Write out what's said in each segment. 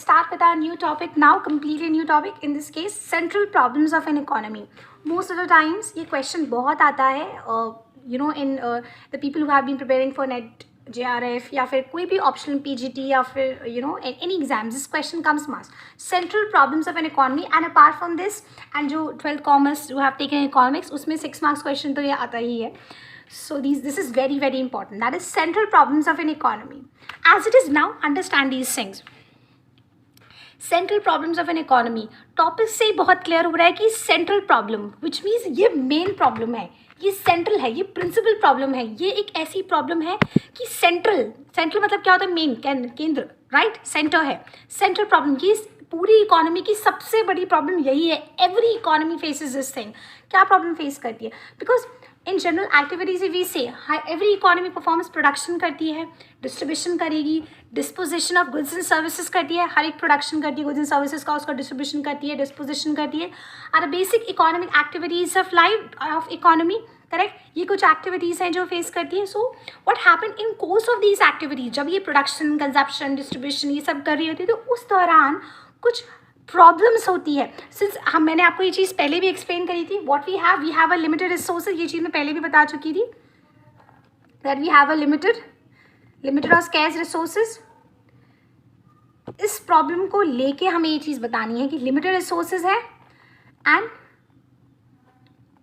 start with our new topic now, completely new topic, in this case central problems of an economy. Most of the times ये question बहुत आता है in the people who have been preparing for NET JRF या फिर कोई भी optional PGT या फिर any exams, this question comes must. Central problems of an economy, and apart from this, and जो 12th commerce who have taken economics उसमें 6 marks question तो ये आता ही है. So this is very very important. That is central problems of an economy. As it is now, understand these things. Central problems of an economy topic से ही बहुत clear हो रहा है कि सेंट्रल प्रॉब्लम विच मीन्स ये main problem है, ये central है, ये प्रिंसिपल प्रॉब्लम है, ये एक ऐसी प्रॉब्लम है कि सेंट्रल मतलब क्या होता है, मेन, केंद्र, राइट, सेंटर है. सेंट्रल प्रॉब्लम की पूरी इकोनॉमी की सबसे बड़ी प्रॉब्लम यही है. Every economy faces this thing. क्या प्रॉब्लम फेस करती है? Because in general activities we say every economy performance production करती है, डिस्ट्रीब्यूशन करेगी, disposition of goods and services करती है. हर एक प्रोडक्शन करती है गुड्स एंड सर्विसेज का, उसका डिस्ट्रीब्यूशन करती है, डिस्पोजिशन करती है. Are basic economic activities of life of economy, correct. ये कुछ एक्टिविटीज़ हैं जो फेस करती है. So what happen in course of these activities, जब ये प्रोडक्शन, कंजप्शन, डिस्ट्रीब्यूशन ये सब कर रही होती है तो उस दौरान कुछ प्रॉब्लम्स होती है. सिंस मैंने आपको ये चीज़ पहले भी एक्सप्लेन करी थी. What we have a limited resources, ये चीज़ मैं पहले भी बता चुकी थी, that we have a limited और स्कैर्स रिसोर्सेज. इस प्रॉब्लम को लेके हमें ये चीज़ बतानी है कि लिमिटेड रिसोर्सेज है एंड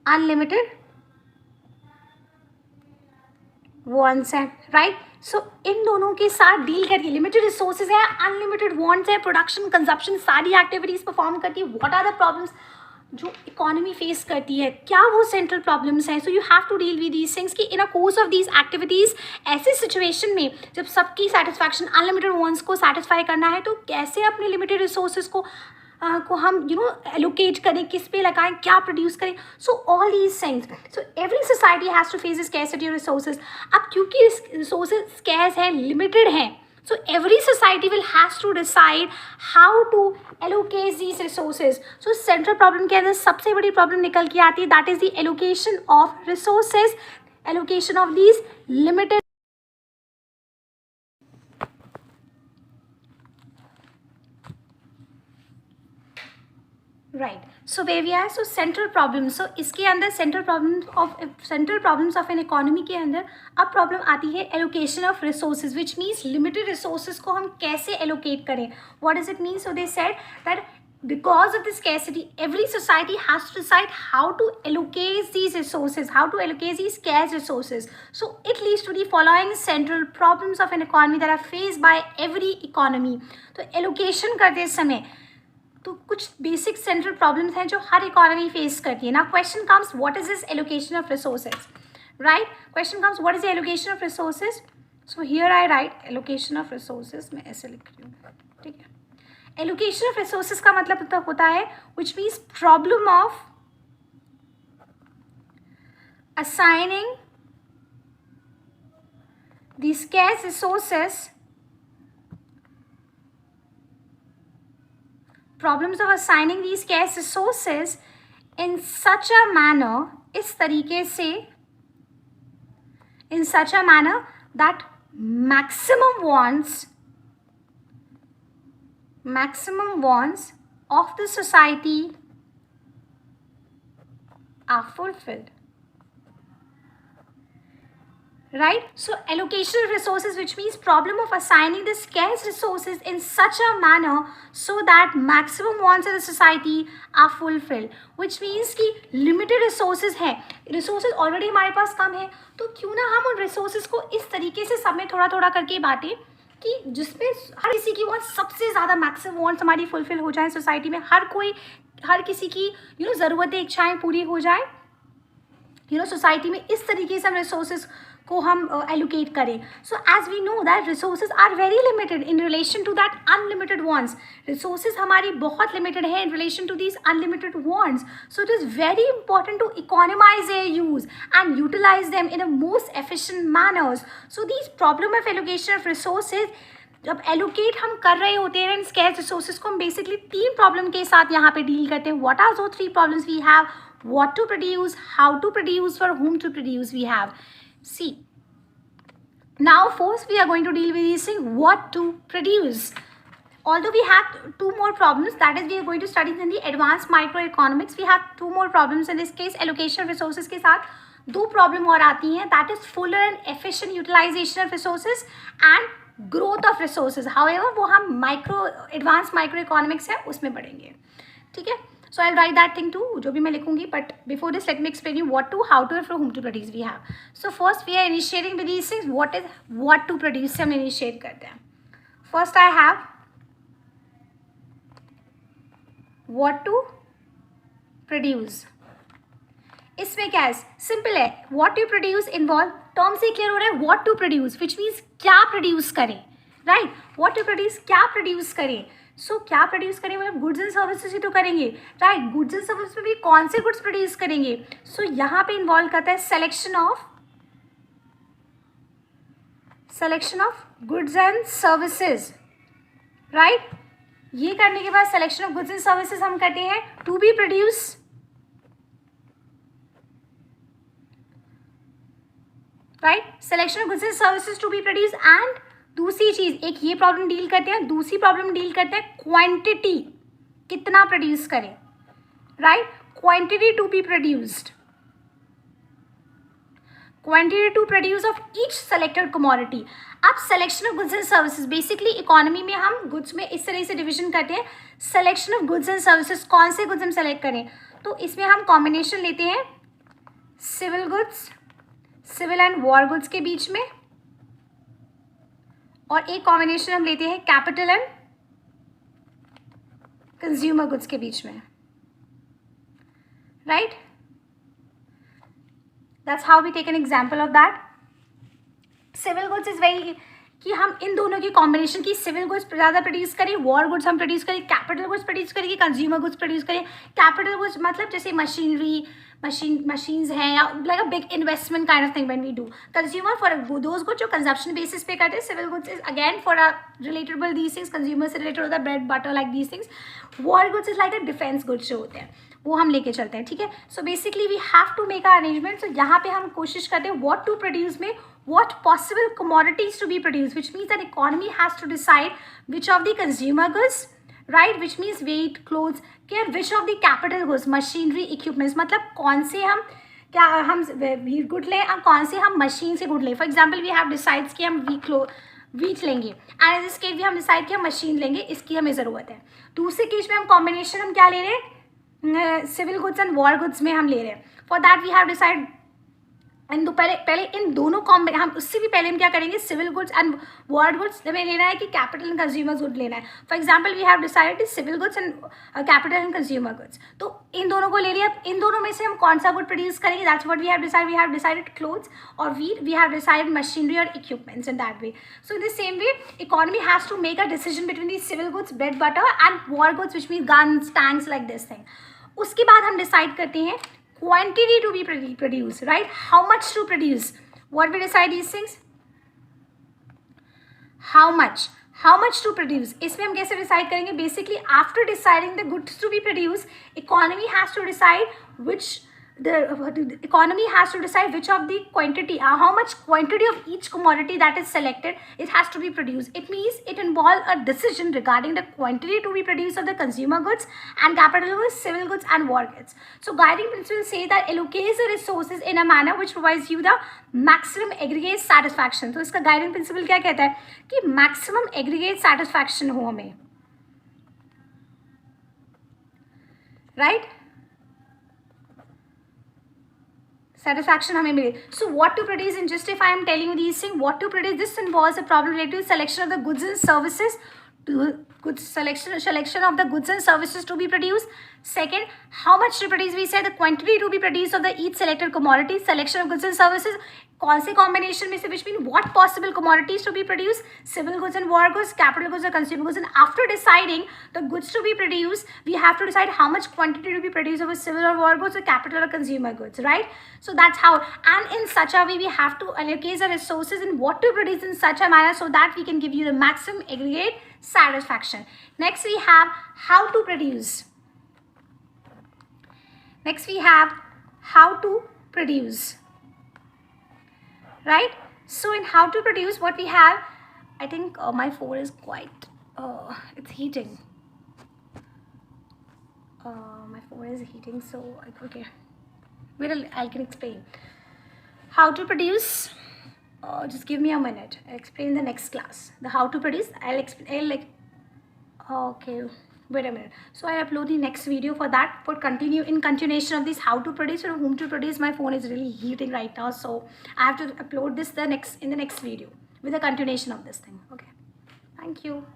अनलिमिटेड वॉन्ट्स है, राइट. सो इन दोनों के साथ डील करिए. लिमिटेड रिसोर्सेज है, अनलिमिटेड वॉन्ट्स है, प्रोडक्शन, कंजप्शन, सारी एक्टिविटीज़ परफॉर्म करती है. व्हाट आर द प्रॉब्लम्स जो इकोनॉमी फेस करती है, क्या वो सेंट्रल प्रॉब्लम्स हैं. So you have to deal with these things कि in a course of these activities, ऐसे सिचुएशन में जब सबकी सेटिस्फैक्शन, अनलिमिटेड वॉन्ट्स को सेटिस्फाई करना है, तो कैसे अपने लिमिटेड रिसोर्सेज को हम एलोकेट करें, किस पे लगाएं, क्या प्रोड्यूस करें. So all these things. So every society has to face scarcity of resources. अब क्योंकि रिसोर्सेज स्कैर्स हैं, लिमिटेड हैं, so every society will has to decide how to allocate these resources. So central problem के अंदर सबसे बड़ी problem निकल के आती है, that is the allocation of resources, allocation of these limited. Right. So where we are, so central problems. So इसके अंदर central problems of an economy के अंदर अब problem आती है allocation of resources, which means limited resources को हम कैसे allocate करें. What does it mean? So they said that because of the scarcity, every society has to decide how to allocate these resources, how to allocate these scarce resources. So it leads to the following central problems of an economy that are faced by every economy. तो allocation करते समय तो कुछ basic central problems हैं जो हर economy face करती है. ना question comes, what is this allocation of resources, right. Question comes, what is the allocation of resources. So here I right allocation of resources, मैं ऐसे लिख रही हूँ, ठीक है. एलोकेशन ऑफ रिसोर्सेज का मतलब होता है which means problem of assigning the scarce resources, problems of assigning these scarce resources in such a manner, इस तरीके से, in such a manner that maximum wants of the society are fulfilled. Right. So allocation of resources, which means problem of assigning the scarce resources in such a manner so that maximum wants of the society are fulfilled. Which means कि limited resources हैं, resources already हमारे पास कम है, तो क्यों ना हम उन resources को इस तरीके से सब में थोड़ा थोड़ा करके बांटें कि जिसमें हर किसी की wants सबसे ज़्यादा maximum wants हमारी fulfill हो जाए सोसाइटी में. हर किसी की ज़रूरतें, इच्छाएँ पूरी हो जाए सोसाइटी में. इस तरीके से हम रिसोर्सेज को हम एलोकेट करें. So as we know that resources are very limited in relation to that unlimited wants. Resources हमारी बहुत लिमिटेड है in relation to these unlimited wants. So it is very important to economize their use and utilize them in a most efficient manners. So these problem of allocation of resources जब allocate हम कर रहे होते हैं इन scarce resources को, हम basically 3 problem के साथ यहाँ पे डील करते हैं. व्हाट आर दो 3 problems we have? What to produce, how to produce, for whom to produce we have. See, now first we are going to deal with these things, what to produce. Although we have two more problems, that is we are going to study in the advanced microeconomics. We have two more problems in this case. Allocation of resources के साथ दो problem और आती हैं, that is fuller and efficient utilization of resources and growth of resources. However, वो हम advanced microeconomics है उसमें पढ़ेंगे, ठीक है. So I'll write that thing too, जो भी मैं लिखूंगी. But before this, let me explain you what to, how to, and from whom to produce we have. So first we are initiating with these things. What to produce से हम initiate करते हैं. First I have what to produce. इसमें क्या है, simple है. What to produce involve term से clear हो रहा है. What to produce which means क्या प्रोड्यूस करें, राइट. What to produce क्या प्रोड्यूस करें. सो क्या प्रोड्यूस करें मतलब गुड्स एंड सर्विसेज ही तो करेंगे, राइट. गुड्स एंड सर्विस में भी कौन से गुड्स प्रोड्यूस करेंगे. सो यहाँ पे इन्वॉल्व करता है selection of goods and services, right. ये करने के बाद selection of goods and services हम करते हैं to be produce, right. Selection of goods and services to be produce. And दूसरी चीज, एक ये प्रॉब्लम डील करते हैं, दूसरी प्रॉब्लम डील करते हैं क्वांटिटी, कितना प्रोड्यूस करें, right. Quantity to be produced, quantity to produce of each selected commodity. अब selection of goods and services, basically economy में हम गुड्स में इस तरह से डिवीजन करते हैं. Selection of goods and services, कौन से गुड्स हम सेलेक्ट करें. तो इसमें हम कॉम्बिनेशन लेते हैं civil goods, civil and war goods के बीच में, और एक कॉम्बिनेशन हम लेते हैं कैपिटल एंड कंज्यूमर गुड्स के बीच में, right. That's how we take an example of that. Civil goods is very कि हम इन दोनों की कॉम्बिनेशन की सिविल गुड्स ज़्यादा प्रोड्यूस करें, वॉर गुड्स हम प्रोड्यूस करें, कैपिटल गुड्स प्रोड्यूस करें, कंज्यूमर गुड्स प्रोड्यूस करें. कैपिटल गुड्स मतलब जैसे मशीनरी, मशीन्स हैं, या like a big investment kind of thing when we do. Consumer for those goods जो कंजप्शन बेसिस पे करते हैं. Civil goods is again for relatable these things, consumer से रिलेटेड होता है, bread butter like these things. War goods is like a defence goods जो होते हैं वो हम लेके चलते हैं, ठीक है. So basically we have to make a arrangement. So यहाँ पे हम कोशिश करते हैं व्हाट टू प्रोड्यूस में what possible commodities to be produced, which means that economy has to decide which of the consumer goods, right, which means weight, clothes, care, which of the capital goods, machinery, equipments, मतलब कौन से हम क्या हम good लें और कौन से हम मशीन से गुड लें. For example we have decides कि हम वीट लेंगे, एंड इन दिस केस भी हम डिसाइड कि हम मशीन लेंगे, इसकी हमें ज़रूरत है. दूसरे केस में हम कॉम्बिनेशन हम क्या ले रहे हैं, civil goods and war goods में हम ले रहे हैं. For that we have decide पहले इन दोनों हम उससे भी पहले हम क्या करेंगे, civil goods and war goods हमें लेना है कि कैपिटल एंड कंज्यूमर गुड लेना है. For example we have decided civil goods and capital and consumer goods. तो इन दोनों को ले लिया. इन दोनों में से हम कौन सा गुड प्रोड्यूस करेंगे, that's what we have decided clothes और wheat, we have decided machinery और equipments in that way. So in the same way economy has to make a decision between the civil goods, bread butter and war goods which mean guns, tanks like this thing. उसके बाद हम decide करते हैं quantity to be produced, right, how much to produce. What we decide these things, how much to produce. इसमें हम कैसे decide करेंगे, basically after deciding the goods to be produce, economy has to decide which the economy has to decide which of the quantity, how much quantity of each commodity that is selected, it has to be produced. It means it involves a decision regarding the quantity to be produced of the consumer goods and capital goods, civil goods and war goods. So guiding principle say that allocate the resources in a manner which provides you the maximum aggregate satisfaction. तो इसका guiding principle क्या कहता है कि maximum aggregate satisfaction हो हमें, right, satisfaction हमें मिले. So what to produce, and just if I am telling you these things, what to produce, this involves a problem related to selection of the goods and services, selection of the goods and services to be produced. Second, how much to produce, we said the quantity to be produced of the each selected commodity, selection of goods and services, कौन से combination में से, which mean what possible commodities to be produced, civil goods and war goods, capital goods or consumer goods. And after deciding the goods to be produced, we have to decide how much quantity to be produced of a civil or war goods or capital or consumer goods, right? So that's how, and in such a way we have to allocate the resources and what to produce in such a manner so that we can give you the maximum aggregate satisfaction. Next we have how to produce. Next we have how to produce, right? So in how to produce, what we have, I think my 4 is quite It's heating. My phone is heating, so okay. Wait, I can explain how to produce. Just give me a minute. I'll explain the next class. The how to produce. I'll explain. I'll like. Okay. Wait a minute. So I upload the next video for that. For continue in continuation of this how to produce or whom to produce. My phone is really heating right now, so I have to upload this in the next video with the continuation of this thing. Okay. Thank you.